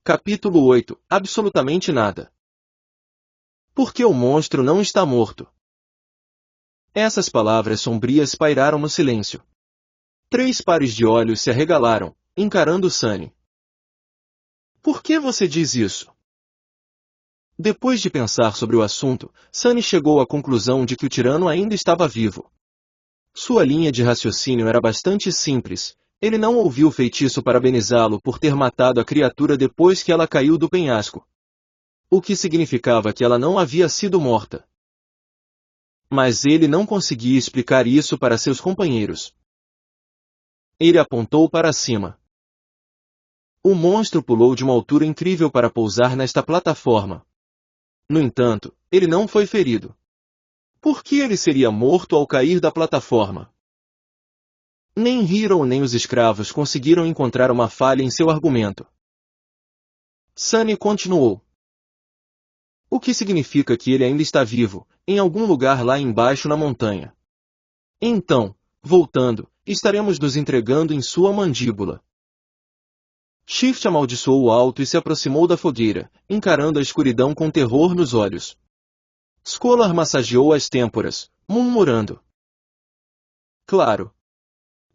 Capítulo 8. Absolutamente nada. Porque o monstro não está morto. Essas palavras sombrias pairaram no silêncio. 3 pares de olhos se arregalaram, encarando Sunny. Por que você diz isso? Depois de pensar sobre o assunto, Sunny chegou à conclusão de que o tirano ainda estava vivo. Sua linha de raciocínio era bastante simples. Ele não ouviu o feitiço parabenizá-lo por ter matado a criatura depois que ela caiu do penhasco. O que significava que ela não havia sido morta. Mas ele não conseguia explicar isso para seus companheiros. Ele apontou para cima. O monstro pulou de uma altura incrível para pousar nesta plataforma. No entanto, ele não foi ferido. Por que ele seria morto ao cair da plataforma? Nem Hiro nem os escravos conseguiram encontrar uma falha em seu argumento. Sunny continuou. O que significa que ele ainda está vivo, em algum lugar lá embaixo na montanha. Então, voltando, estaremos nos entregando em sua mandíbula. Shift amaldiçoou alto e se aproximou da fogueira, encarando a escuridão com terror nos olhos. Scholar massageou as têmporas, murmurando. Claro.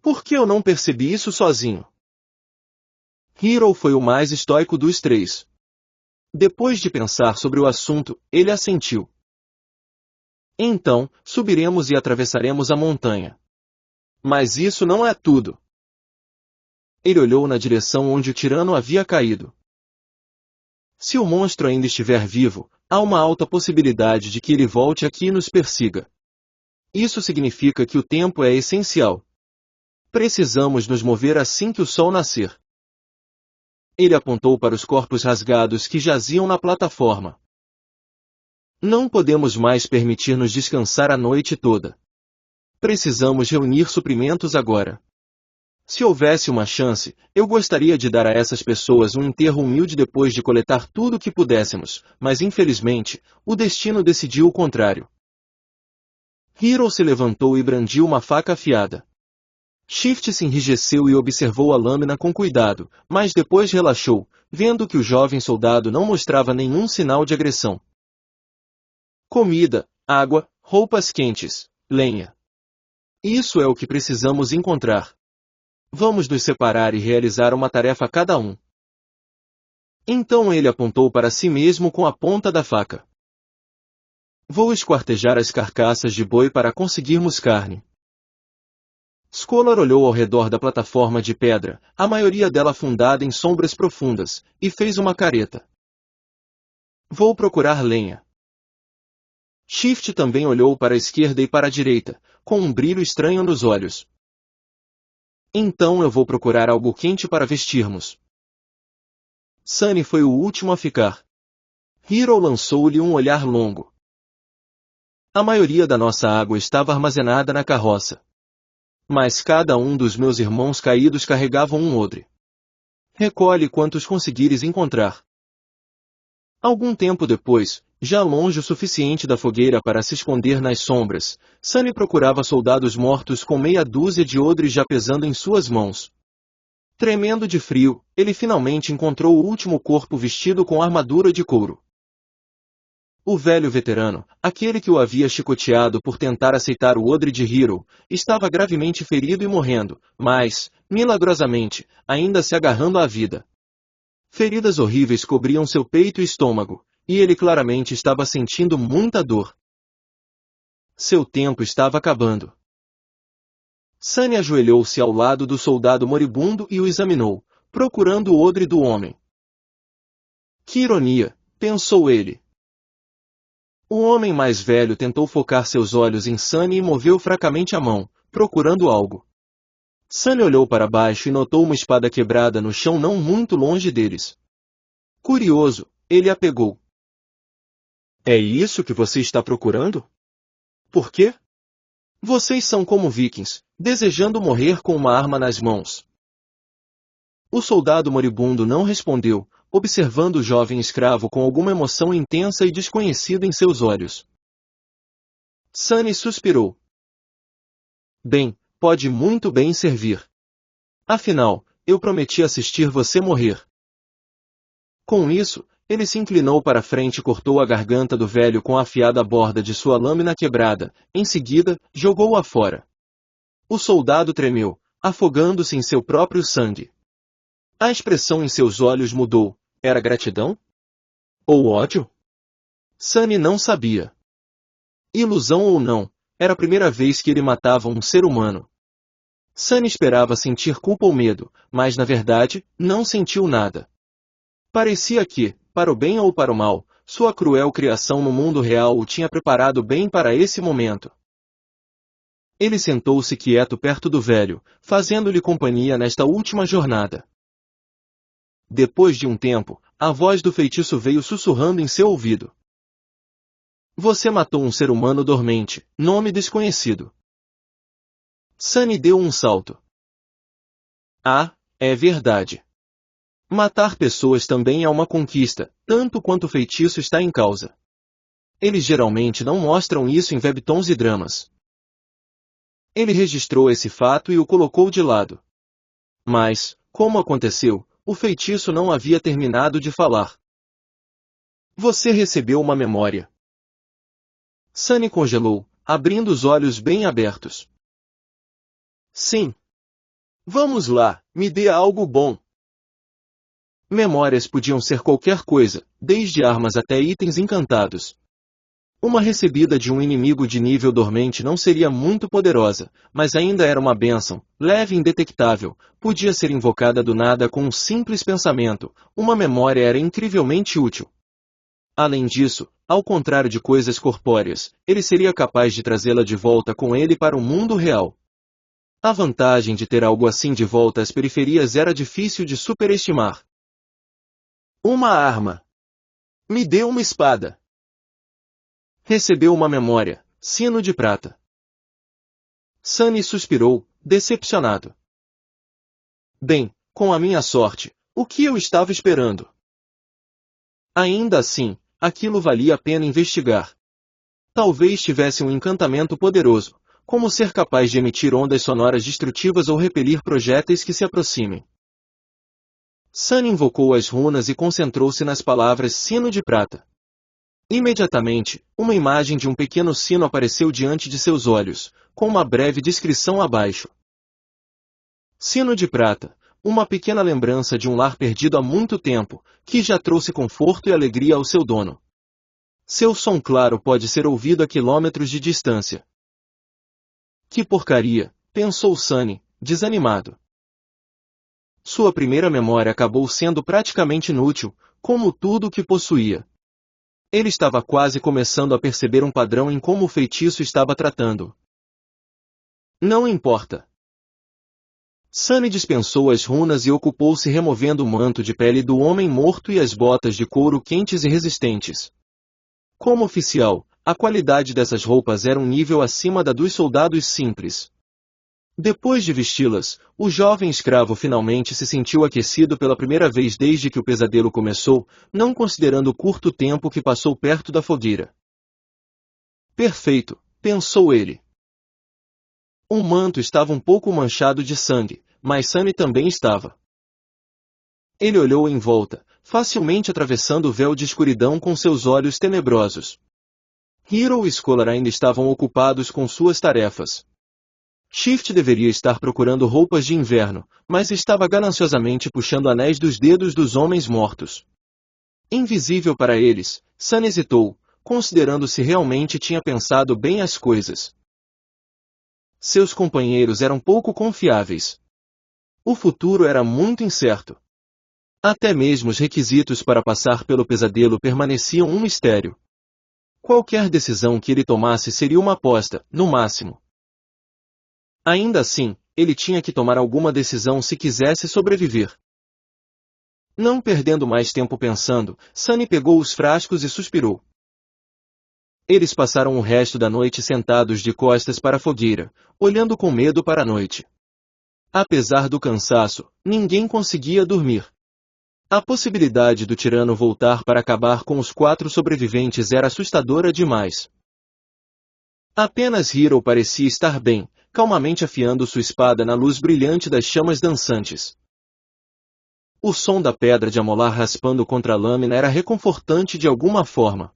Por que eu não percebi isso sozinho? Hiro foi o mais estoico dos 3. Depois de pensar sobre o assunto, ele assentiu. Então, subiremos e atravessaremos a montanha. Mas isso não é tudo. Ele olhou na direção onde o tirano havia caído. Se o monstro ainda estiver vivo, há uma alta possibilidade de que ele volte aqui e nos persiga. Isso significa que o tempo é essencial. Precisamos nos mover assim que o sol nascer. Ele apontou para os corpos rasgados que jaziam na plataforma. Não podemos mais permitir-nos descansar a noite toda. Precisamos reunir suprimentos agora. Se houvesse uma chance, eu gostaria de dar a essas pessoas um enterro humilde depois de coletar tudo o que pudéssemos, mas infelizmente, o destino decidiu o contrário. Hiro se levantou e brandiu uma faca afiada. Shift se enrijeceu e observou a lâmina com cuidado, mas depois relaxou, vendo que o jovem soldado não mostrava nenhum sinal de agressão. Comida, água, roupas quentes, lenha. Isso é o que precisamos encontrar. Vamos nos separar e realizar uma tarefa cada um. Então ele apontou para si mesmo com a ponta da faca. Vou esquartejar as carcaças de boi para conseguirmos carne. Scholar olhou ao redor da plataforma de pedra, a maioria dela afundada em sombras profundas, e fez uma careta. Vou procurar lenha. Shift também olhou para a esquerda e para a direita, com um brilho estranho nos olhos. Então eu vou procurar algo quente para vestirmos. Sunny foi o último a ficar. Hiro lançou-lhe um olhar longo. A maioria da nossa água estava armazenada na carroça. Mas cada um dos meus irmãos caídos carregava um odre. Recolhe quantos conseguires encontrar. Algum tempo depois, já longe o suficiente da fogueira para se esconder nas sombras, Sunny procurava soldados mortos com meia dúzia de odres já pesando em suas mãos. Tremendo de frio, ele finalmente encontrou o último corpo vestido com armadura de couro. O velho veterano, aquele que o havia chicoteado por tentar aceitar o odre de Hiro, estava gravemente ferido e morrendo, mas, milagrosamente, ainda se agarrando à vida. Feridas horríveis cobriam seu peito e estômago, e ele claramente estava sentindo muita dor. Seu tempo estava acabando. Sunny ajoelhou-se ao lado do soldado moribundo e o examinou, procurando o odre do homem. Que ironia, pensou ele. O homem mais velho tentou focar seus olhos em Sunny e moveu fracamente a mão, procurando algo. Sunny olhou para baixo e notou uma espada quebrada no chão não muito longe deles. Curioso, ele a pegou. É isso que você está procurando? Por quê? Vocês são como vikings, desejando morrer com uma arma nas mãos. O soldado moribundo não respondeu, observando o jovem escravo com alguma emoção intensa e desconhecida em seus olhos. Sunny suspirou. Bem, pode muito bem servir. Afinal, eu prometi assistir você morrer. Com isso, ele se inclinou para frente e cortou a garganta do velho com a afiada borda de sua lâmina quebrada, em seguida, jogou-a fora. O soldado tremeu, afogando-se em seu próprio sangue. A expressão em seus olhos mudou. Era gratidão? Ou ódio? Sunny não sabia. Ilusão ou não, era a primeira vez que ele matava um ser humano. Sunny esperava sentir culpa ou medo, mas na verdade, não sentiu nada. Parecia que, para o bem ou para o mal, sua cruel criação no mundo real o tinha preparado bem para esse momento. Ele sentou-se quieto perto do velho, fazendo-lhe companhia nesta última jornada. Depois de um tempo, a voz do feitiço veio sussurrando em seu ouvido. Você matou um ser humano dormente, nome desconhecido. Sunny deu um salto. Ah, é verdade. Matar pessoas também é uma conquista, tanto quanto o feitiço está em causa. Eles geralmente não mostram isso em webtoons e dramas. Ele registrou esse fato e o colocou de lado. Mas, como aconteceu, o feitiço não havia terminado de falar. Você recebeu uma memória. Sunny congelou, abrindo os olhos bem abertos. Sim. Vamos lá, me dê algo bom. Memórias podiam ser qualquer coisa, desde armas até itens encantados. Uma recebida de um inimigo de nível dormente não seria muito poderosa, mas ainda era uma bênção, leve e indetectável, podia ser invocada do nada com um simples pensamento, uma memória era incrivelmente útil. Além disso, ao contrário de coisas corpóreas, ele seria capaz de trazê-la de volta com ele para o mundo real. A vantagem de ter algo assim de volta às periferias era difícil de superestimar. Uma arma. Me dê uma espada. Recebeu uma memória, sino de prata. Sunny suspirou, decepcionado. Bem, com a minha sorte, o que eu estava esperando? Ainda assim, aquilo valia a pena investigar. Talvez tivesse um encantamento poderoso, como ser capaz de emitir ondas sonoras destrutivas ou repelir projéteis que se aproximem. Sunny invocou as runas e concentrou-se nas palavras sino de prata. Imediatamente, uma imagem de um pequeno sino apareceu diante de seus olhos, com uma breve descrição abaixo. Sino de prata, uma pequena lembrança de um lar perdido há muito tempo, que já trouxe conforto e alegria ao seu dono. Seu som claro pode ser ouvido a quilômetros de distância. Que porcaria, pensou Sunny, desanimado. Sua primeira memória acabou sendo praticamente inútil, como tudo o que possuía. Ele estava quase começando a perceber um padrão em como o feitiço estava tratando. Não importa. Sunny dispensou as runas e ocupou-se removendo o manto de pele do homem morto e as botas de couro quentes e resistentes. Como oficial, a qualidade dessas roupas era um nível acima da dos soldados simples. Depois de vesti-las, o jovem escravo finalmente se sentiu aquecido pela primeira vez desde que o pesadelo começou, não considerando o curto tempo que passou perto da fogueira. Perfeito, pensou ele. O manto estava um pouco manchado de sangue, mas Sunny também estava. Ele olhou em volta, facilmente atravessando o véu de escuridão com seus olhos tenebrosos. Hiro e Scholar ainda estavam ocupados com suas tarefas. Shift deveria estar procurando roupas de inverno, mas estava gananciosamente puxando anéis dos dedos dos homens mortos. Invisível para eles, Sunny hesitou, considerando se realmente tinha pensado bem as coisas. Seus companheiros eram pouco confiáveis. O futuro era muito incerto. Até mesmo os requisitos para passar pelo pesadelo permaneciam um mistério. Qualquer decisão que ele tomasse seria uma aposta, no máximo. Ainda assim, ele tinha que tomar alguma decisão se quisesse sobreviver. Não perdendo mais tempo pensando, Sunny pegou os frascos e suspirou. Eles passaram o resto da noite sentados de costas para a fogueira, olhando com medo para a noite. Apesar do cansaço, ninguém conseguia dormir. A possibilidade do tirano voltar para acabar com os 4 sobreviventes era assustadora demais. Apenas Hiro parecia estar bem, calmamente afiando sua espada na luz brilhante das chamas dançantes. O som da pedra de amolar raspando contra a lâmina era reconfortante de alguma forma.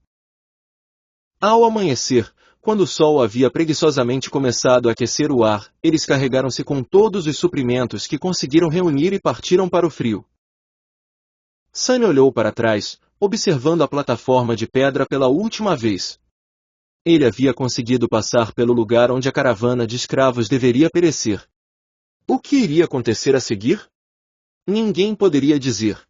Ao amanhecer, quando o sol havia preguiçosamente começado a aquecer o ar, eles carregaram-se com todos os suprimentos que conseguiram reunir e partiram para o frio. Sunny olhou para trás, observando a plataforma de pedra pela última vez. Ele havia conseguido passar pelo lugar onde a caravana de escravos deveria perecer. O que iria acontecer a seguir? Ninguém poderia dizer.